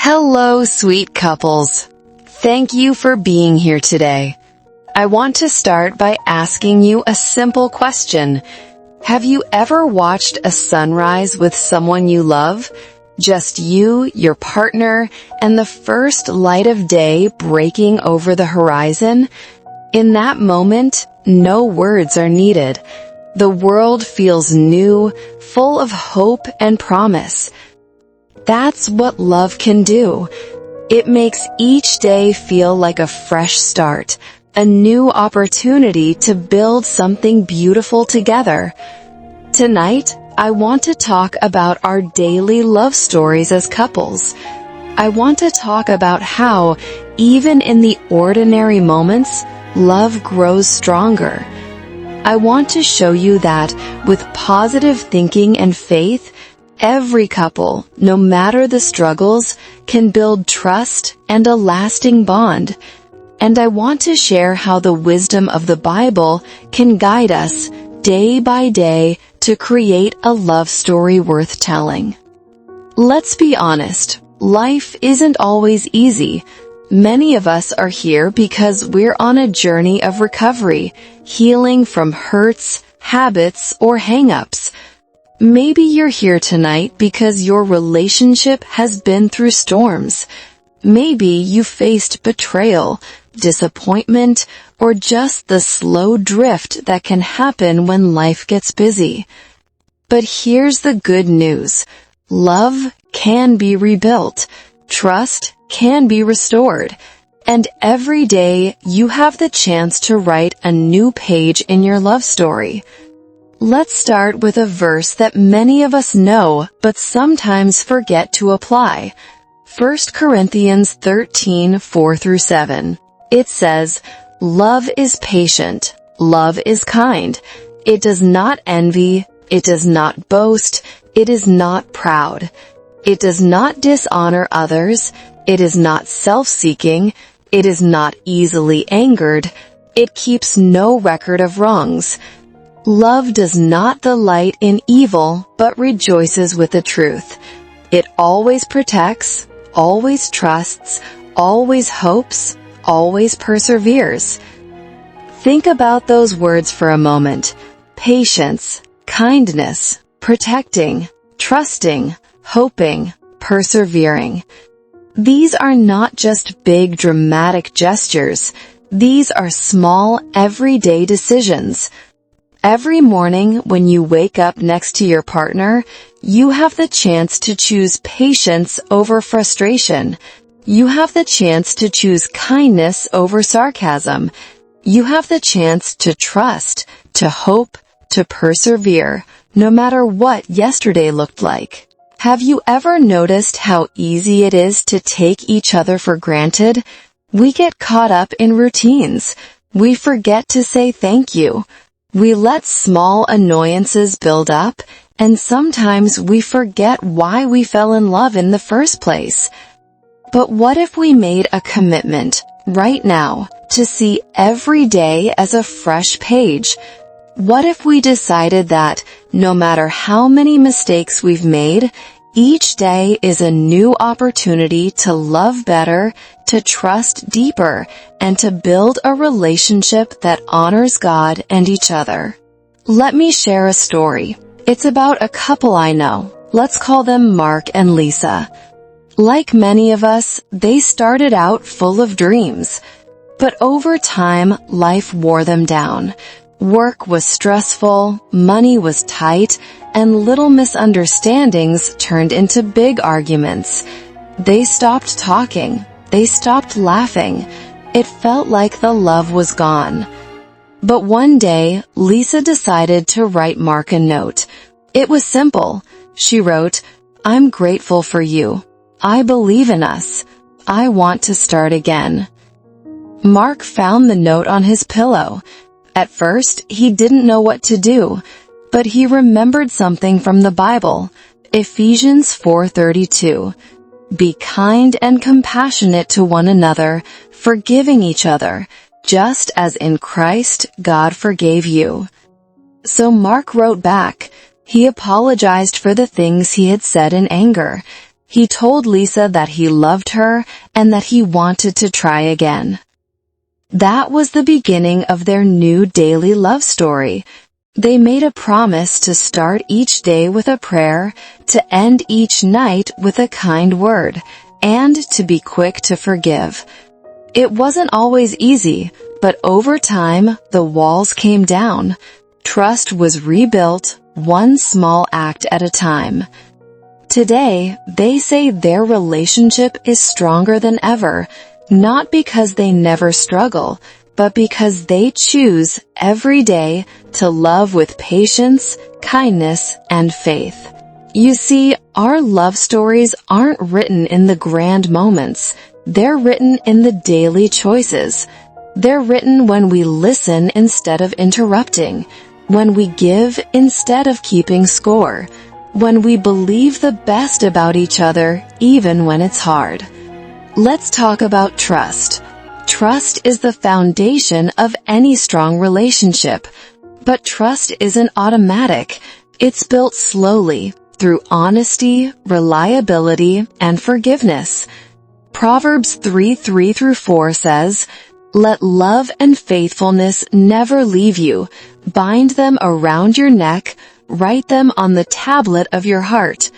Hello, sweet couples. Thank you for being here today. I want to start by asking you a simple question. Have you ever watched a sunrise with someone you love? Just you, your partner, and the first light of day breaking over the horizon? In that moment, no words are needed. The world feels new, full of hope and promise. That's what love can do. It makes each day feel like a fresh start, a new opportunity to build something beautiful together. Tonight, I want to talk about our daily love stories as couples. I want to talk about how, even in the ordinary moments, love grows stronger. I want to show you that, with positive thinking and faith, every couple, no matter the struggles, can build trust and a lasting bond. And I want to share how the wisdom of the Bible can guide us, day by day, to create a love story worth telling. Let's be honest, life isn't always easy. Many of us are here because we're on a journey of recovery, healing from hurts, habits, or hang-ups. Maybe you're here tonight because your relationship has been through storms. Maybe you faced betrayal, disappointment, or just the slow drift that can happen when life gets busy. But here's the good news. Love can be rebuilt. Trust can be restored. And every day you have the chance to write a new page in your love story. Let's start with a verse that many of us know but sometimes forget to apply. 1 Corinthians 13:4-7. It says, "Love is patient. Love is kind. It does not envy. It does not boast. It is not proud. It does not dishonor others. It is not self-seeking. It is not easily angered. It keeps no record of wrongs. Love does not delight in evil, but rejoices with the truth. It always protects, always trusts, always hopes, always perseveres." Think about those words for a moment. Patience, kindness, protecting, trusting, hoping, persevering. These are not just big dramatic gestures. These are small, everyday decisions. Every morning when you wake up next to your partner, you have the chance to choose patience over frustration. You have the chance to choose kindness over sarcasm. You have the chance to trust, to hope, to persevere, no matter what yesterday looked like. Have you ever noticed how easy it is to take each other for granted? We get caught up in routines. We forget to say thank you. We let small annoyances build up, and sometimes we forget why we fell in love in the first place. But what if we made a commitment, right now, to see every day as a fresh page? What if we decided that, no matter how many mistakes we've made, each day is a new opportunity to love better, to trust deeper, and to build a relationship that honors God and each other? Let me share a story. It's about a couple I know. Let's call them Mark and Lisa. Like many of us, they started out full of dreams. But over time, life wore them down. Work was stressful, money was tight, and little misunderstandings turned into big arguments. They stopped talking. They stopped laughing. It felt like the love was gone. But one day, Lisa decided to write Mark a note. It was simple. She wrote, "I'm grateful for you. I believe in us. I want to start again." Mark found the note on his pillow. At first, he didn't know what to do, but he remembered something from the Bible, Ephesians 4:32. "Be kind and compassionate to one another, forgiving each other, just as in Christ God forgave you." So Mark wrote back. He apologized for the things he had said in anger. He told Lisa that he loved her and that he wanted to try again. That was the beginning of their new daily love story. They made a promise to start each day with a prayer, to end each night with a kind word, and to be quick to forgive. It wasn't always easy, but over time, the walls came down. Trust was rebuilt, one small act at a time. Today, they say their relationship is stronger than ever, not because they never struggle, but because they choose every day to love with patience, kindness, and faith. You see, our love stories aren't written in the grand moments. They're written in the daily choices. They're written when we listen instead of interrupting, when we give instead of keeping score, when we believe the best about each other even when it's hard. Let's talk about trust. Trust is the foundation of any strong relationship. But trust isn't automatic. It's built slowly, through honesty, reliability, and forgiveness. Proverbs 3:3-4 says, "Let love and faithfulness never leave you. Bind them around your neck, write them on the tablet of your heart.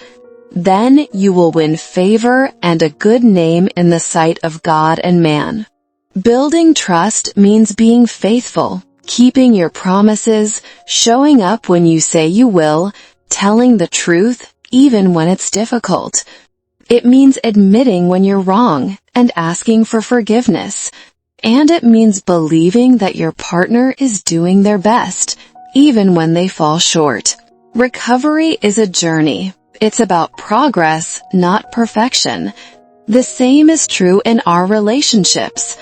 Then you will win favor and a good name in the sight of God and man." Building trust means being faithful, keeping your promises, showing up when you say you will, telling the truth even when it's difficult. It means admitting when you're wrong and asking for forgiveness. And it means believing that your partner is doing their best, even when they fall short. Recovery is a journey. It's about progress, not perfection. The same is true in our relationships.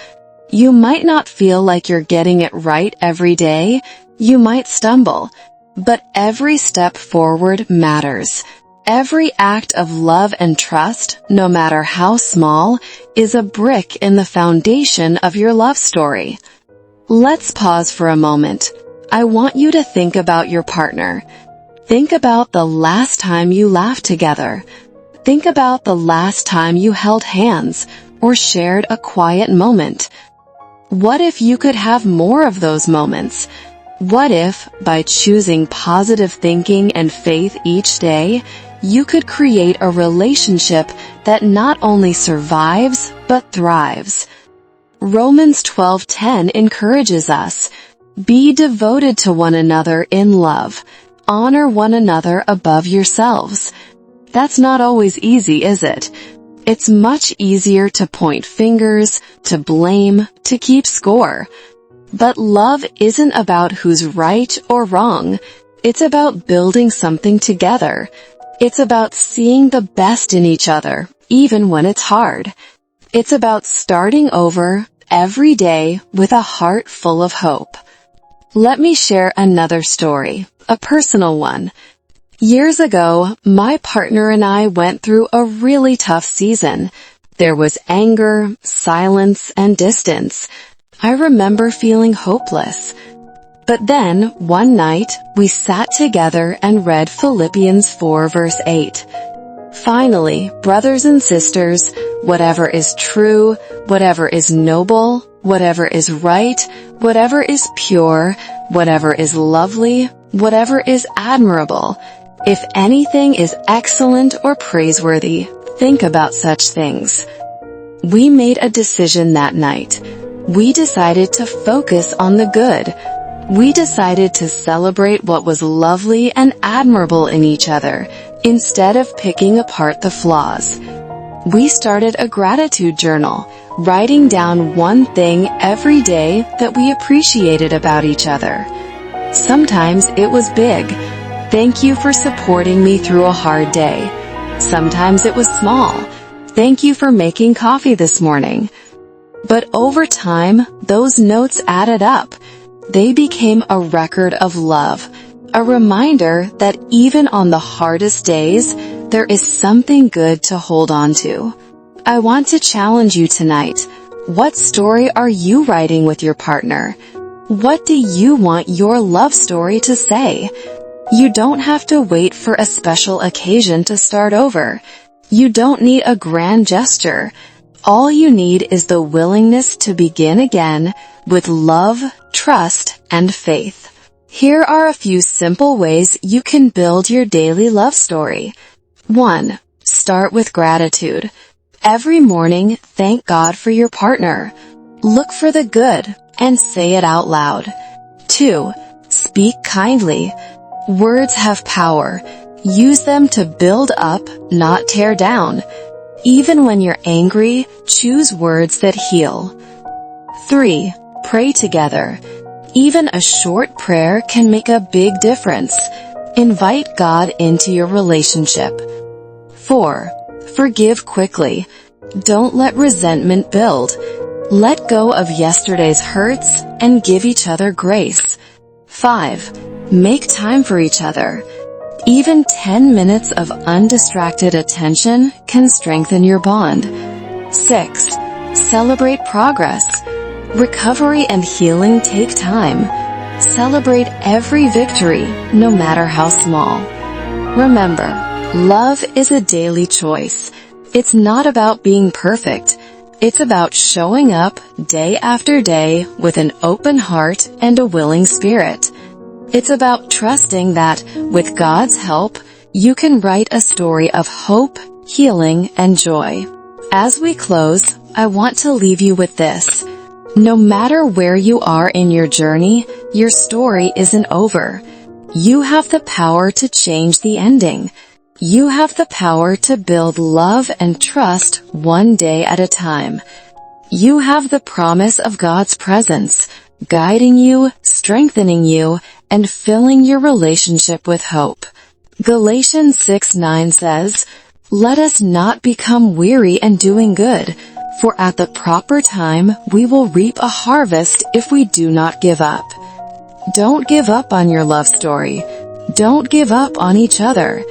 You might not feel like you're getting it right every day. You might stumble. But every step forward matters. Every act of love and trust, no matter how small, is a brick in the foundation of your love story. Let's pause for a moment. I want you to think about your partner. Think about the last time you laughed together. Think about the last time you held hands or shared a quiet moment. What if you could have more of those moments? What if, by choosing positive thinking and faith each day, you could create a relationship that not only survives, but thrives? Romans 12:10 encourages us, "Be devoted to one another in love. Honor one another above yourselves." That's not always easy, is it? It's much easier to point fingers, to blame, to keep score. But love isn't about who's right or wrong. It's about building something together. It's about seeing the best in each other, even when it's hard. It's about starting over every day with a heart full of hope. Let me share another story, a personal one. Years ago, my partner and I went through a really tough season. There was anger, silence, and distance. I remember feeling hopeless. But then, one night, we sat together and read Philippians 4 verse 8. Finally, brothers and sisters, whatever is true, whatever is noble, whatever is right, whatever is pure, whatever is lovely, whatever is admirable, if anything is excellent or praiseworthy, think about such things. We made a decision that night. We decided to focus on the good. We decided to celebrate what was lovely and admirable in each other, instead of picking apart the flaws. We started a gratitude journal, writing down one thing every day that we appreciated about each other. Sometimes it was big. Thank you for supporting me through a hard day. Sometimes it was small. Thank you for making coffee this morning. But over time, those notes added up. They became a record of love, a reminder that even on the hardest days, there is something good to hold on to. I want to challenge you tonight. What story are you writing with your partner? What do you want your love story to say? You don't have to wait for a special occasion to start over. You don't need a grand gesture. All you need is the willingness to begin again with love, trust, and faith. Here are a few simple ways you can build your daily love story. 1. Start with gratitude. Every morning, thank God for your partner. Look for the good and say it out loud. 2. Speak kindly. Words have power. Use them to build up, not tear down. Even when you're angry, choose words that heal. 3. Pray together. Even a short prayer can make a big difference. Invite God into your relationship. 4. Forgive quickly. Don't let resentment build. Let go of yesterday's hurts and give each other grace. 5. Make time for each other. Even 10 minutes of undistracted attention can strengthen your bond. 6. Celebrate progress. Recovery and healing take time. Celebrate every victory, no matter how small. Remember, love is a daily choice. It's not about being perfect. It's about showing up day after day with an open heart and a willing spirit. It's about trusting that, with God's help, you can write a story of hope, healing, and joy. As we close, I want to leave you with this. No matter where you are in your journey, your story isn't over. You have the power to change the ending. You have the power to build love and trust one day at a time. You have the promise of God's presence, guiding you, strengthening you, and filling your relationship with hope. Galatians 6:9 says, "Let us not become weary in doing good, for at the proper time we will reap a harvest if we do not give up." Don't give up on your love story. Don't give up on each other.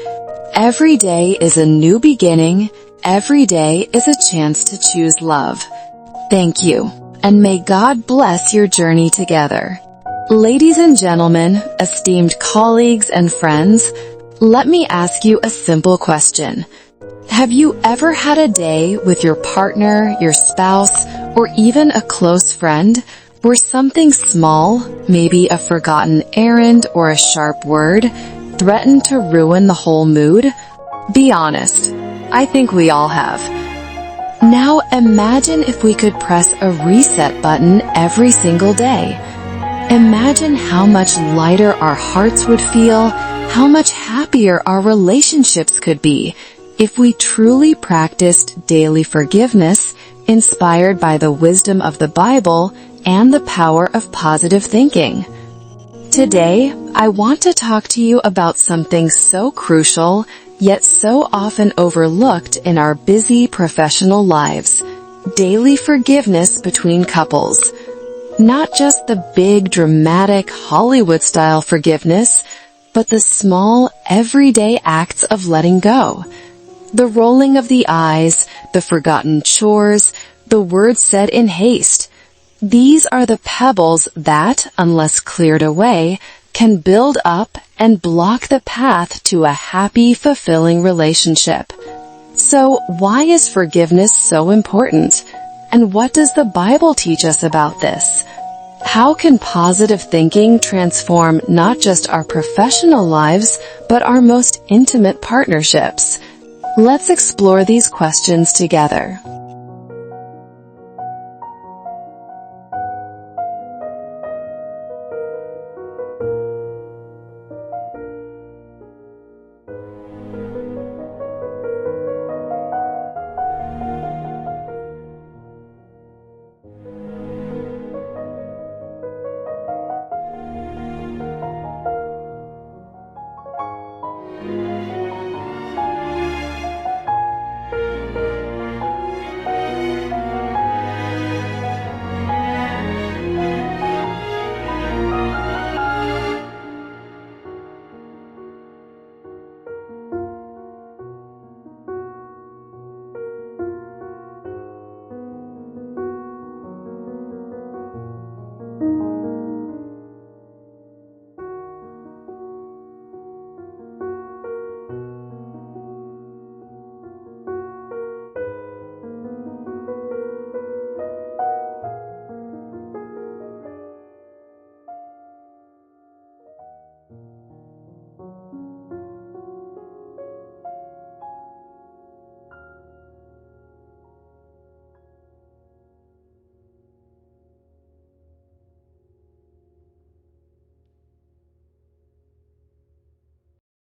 Every day is a new beginning. Every day is a chance to choose love. Thank you, and may God bless your journey together. Ladies and gentlemen, esteemed colleagues and friends, let me ask you a simple question. Have you ever had a day with your partner, your spouse, or even a close friend where something small, maybe a forgotten errand or a sharp word, threatened to ruin the whole mood? Be honest. I think we all have. Now imagine if we could press a reset button every single day. Imagine how much lighter our hearts would feel, how much happier our relationships could be if we truly practiced daily forgiveness, inspired by the wisdom of the Bible and the power of positive thinking. Today, I want to talk to you about something so crucial, yet so often overlooked in our busy professional lives: daily forgiveness between couples. Not just the big, dramatic, Hollywood-style forgiveness, but the small, everyday acts of letting go. The rolling of the eyes, the forgotten chores, the words said in haste. These are the pebbles that, unless cleared away, can build up and block the path to a happy, fulfilling relationship. So, why is forgiveness so important? And what does the Bible teach us about this? How can positive thinking transform not just our professional lives, but our most intimate partnerships? Let's explore these questions together.